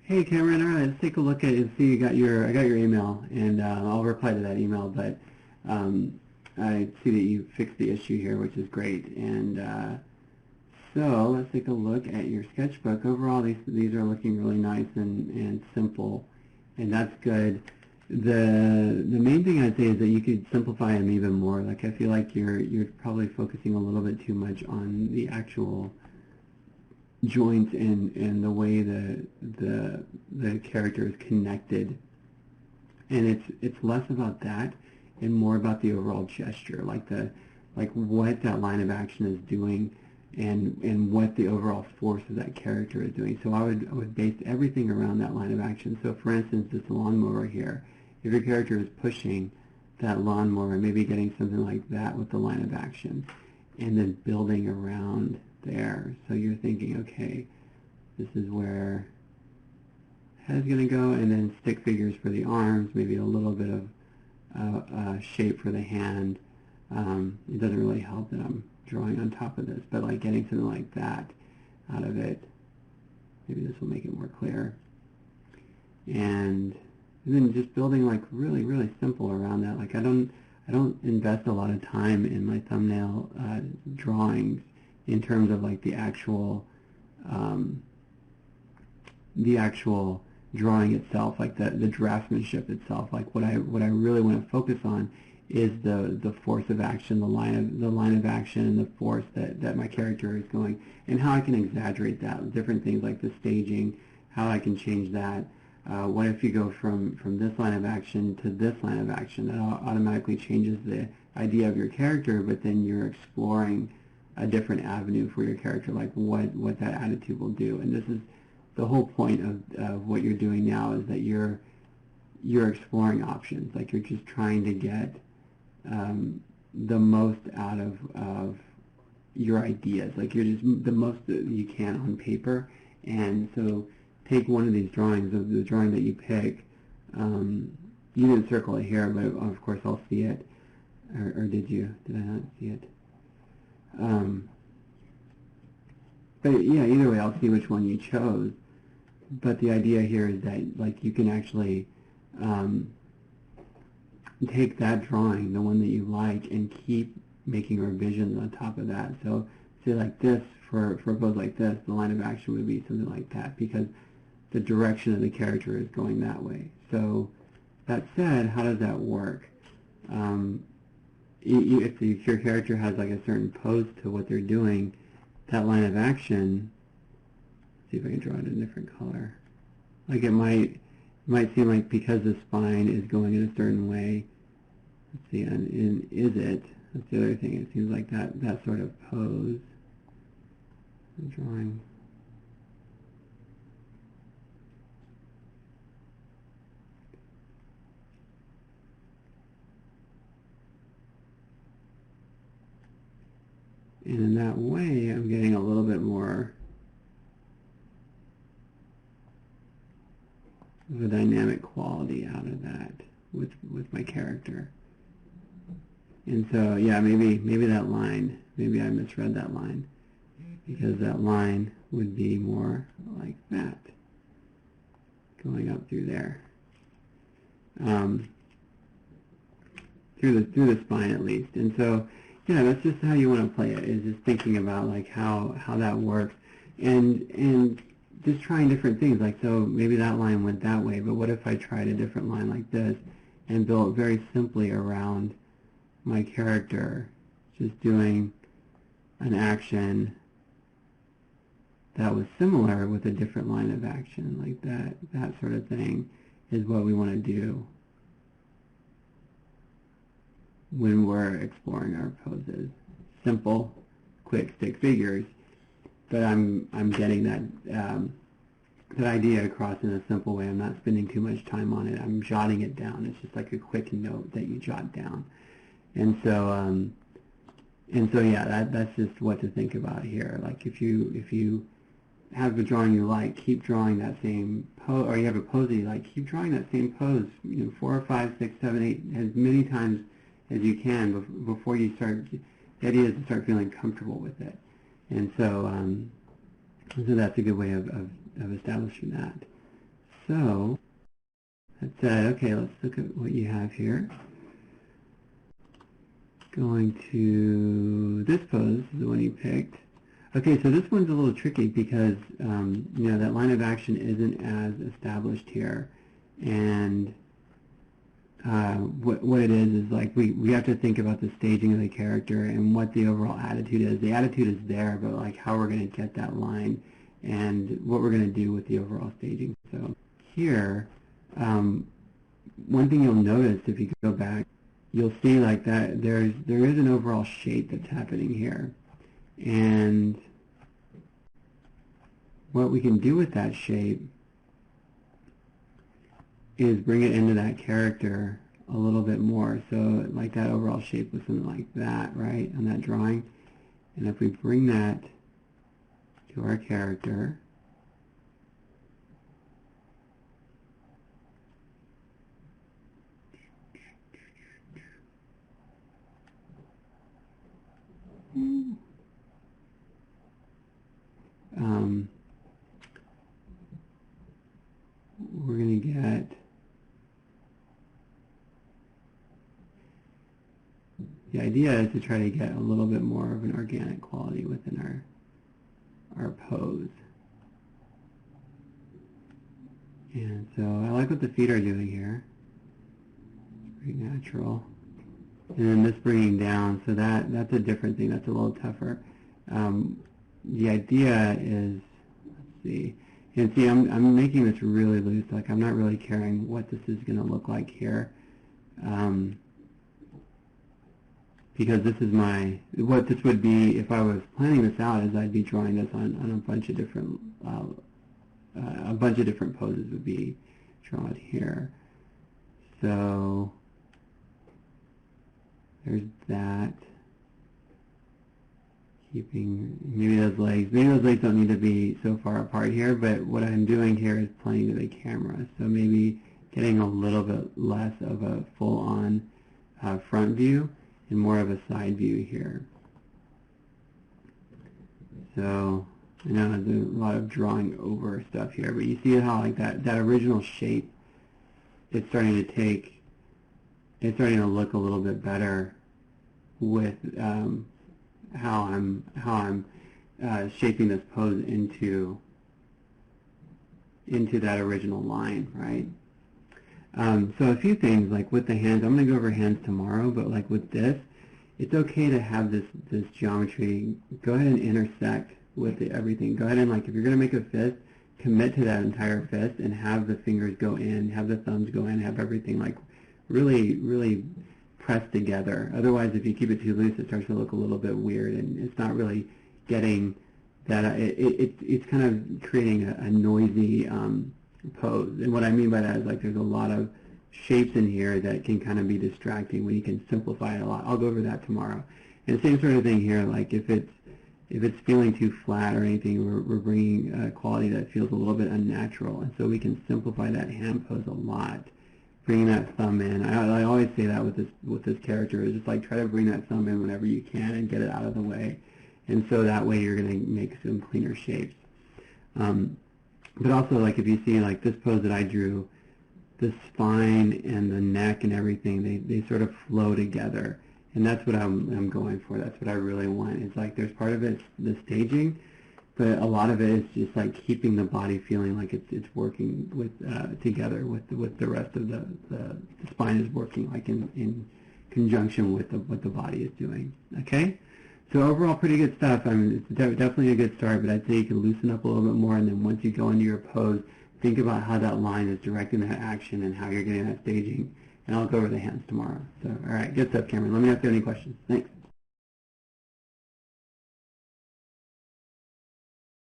Hey Cameron, all right, let's take a look at it and see. I got your email, and I'll reply to that email. But I see that you fixed the issue here, which is great. And so let's take a look at your sketchbook. Overall, these are looking really nice and simple, and that's good. The main thing I'd say is that you could simplify them even more. Like I feel like you're probably focusing a little bit too much on the actual joints and the way the character is connected, and it's less about that and more about the overall gesture, like what that line of action is doing and what the overall force of that character is doing. So I would base everything around that line of action. So for instance, this lawnmower here, if your character is pushing that lawnmower, maybe getting something like that with the line of action, and then building around there. So you're thinking, okay, this is where head's going to go, and then stick figures for the arms, maybe a little bit of shape for the hand. It doesn't really help that I'm drawing on top of this, but like getting something like that out of it, maybe this will make it more clear. And then just building like really, really simple around that. Like I don't invest a lot of time in my thumbnail drawings in terms of like the actual drawing itself, like the draftsmanship itself. Like what I really want to focus on is the force of action, the line of action, and the force that my character is going, and how I can exaggerate that. Different things like the staging, how I can change that. What if you go from this line of action to this line of action? That automatically changes the idea of your character, but then you're exploring a different avenue for your character, like what that attitude will do. And this is the whole point of what you're doing now, is that you're exploring options. Like you're just trying to get the most out of your ideas. Like you're just the most that you can on paper. And so take one of these drawings, of the drawing that you pick. You didn't circle it here, but of course I'll see it. Or did you? Did I not see it? But yeah, either way, I'll see which one you chose. But the idea here is that like you can actually take that drawing, the one that you like, and keep making revisions on top of that. So say like this, for a pose like this, the line of action would be something like that, because the direction of the character is going that way. So that said, how does that work? If your character has like a certain pose to what they're doing, that line of action, let's see if I can draw it in a different color. Like it might seem like because the spine is going in a certain way, let's see, and is it? That's the other thing. It seems like that sort of pose. I'm drawing. And in that way, I'm getting a little bit more of a dynamic quality out of that with my character. And so, yeah, maybe that line, maybe I misread that line, because that line would be more like that, going up through there, through the spine at least. And so, yeah, that's just how you want to play it, is just thinking about like how that works, and just trying different things. Like, so maybe that line went that way, but what if I tried a different line like this and built very simply around my character, just doing an action that was similar with a different line of action, like that sort of thing is what we want to do when we're exploring our poses. Simple, quick stick figures, but I'm getting that idea across in a simple way. I'm not spending too much time on it. I'm jotting it down. It's just like a quick note that you jot down. And so yeah, that's just what to think about here. Like if you have a drawing you like, keep drawing that same pose, or you have a pose that you like, keep drawing that same pose, 4, 5, 6, 7, 8, as many times as you can before you start. The idea is to start feeling comfortable with it. And so that's a good way of establishing that. So that said, okay, let's look at what you have here. Going to this pose, the one you picked. Okay, so this one's a little tricky because you know, that line of action isn't as established here, and what it is like we have to think about the staging of the character and what the overall attitude is. The attitude is there, but like how we're going to get that line and what we're going to do with the overall staging. So here, one thing you'll notice if you go back, you'll see like that there is an overall shape that's happening here, and what we can do with that shape is bring it into that character a little bit more. So like that overall shape was something like that, right, on that drawing. And if we bring that to our character, we're going to get the idea is to try to get a little bit more of an organic quality within our pose. And so I like what the feet are doing here. It's pretty natural. And then this bringing down, so that's a different thing. That's a little tougher. The idea is, let's see, and see, I'm making this really loose. Like I'm not really caring what this is going to look like here, because this is what this would be if I was planning this out. Is I'd be drawing this on a bunch of different poses would be drawn here. So there's that. Keeping maybe those legs don't need to be so far apart here, but what I'm doing here is playing to the camera. So maybe getting a little bit less of a full-on front view and more of a side view here. So I know there's a lot of drawing over stuff here, but you see how like that original shape, it's starting to look a little bit better with how I'm shaping this pose into that original line, right? So a few things, like with the hands, I'm going to go over hands tomorrow, but like with this, it's okay to have this geometry go ahead and intersect with everything. Go ahead and, like, if you're going to make a fist, commit to that entire fist and have the fingers go in, have the thumbs go in, have everything like really, really pressed together. Otherwise, if you keep it too loose, it starts to look a little bit weird, and it's not really getting that. It's kind of creating a noisy pose. And what I mean by that is, like, there's a lot of shapes in here that can kind of be distracting when you can simplify it a lot. I'll go over that tomorrow. And the same sort of thing here, like if it's feeling too flat or anything, we're bringing a quality that feels a little bit unnatural, and so we can simplify that hand pose a lot. Bringing that thumb in. I always say that with this character is just like try to bring that thumb in whenever you can and get it out of the way, and so that way you're going to make some cleaner shapes. But also, like, if you see like this pose that I drew, the spine and the neck and everything, they sort of flow together. And that's what I'm going for. That's what I really want. It's like there's part of it, the staging, but a lot of it is just like keeping the body feeling like it's working with together with the rest of the spine is working like in conjunction with what the body is doing. Okay, so overall pretty good stuff. I mean, it's definitely a good start, but I'd say you can loosen up a little bit more, and then once you go into your pose, think about how that line is directing that action and how you're getting that staging. And I'll go over the hands tomorrow. So, all right, good stuff, Cameron. Let me know if you have any questions. Thanks.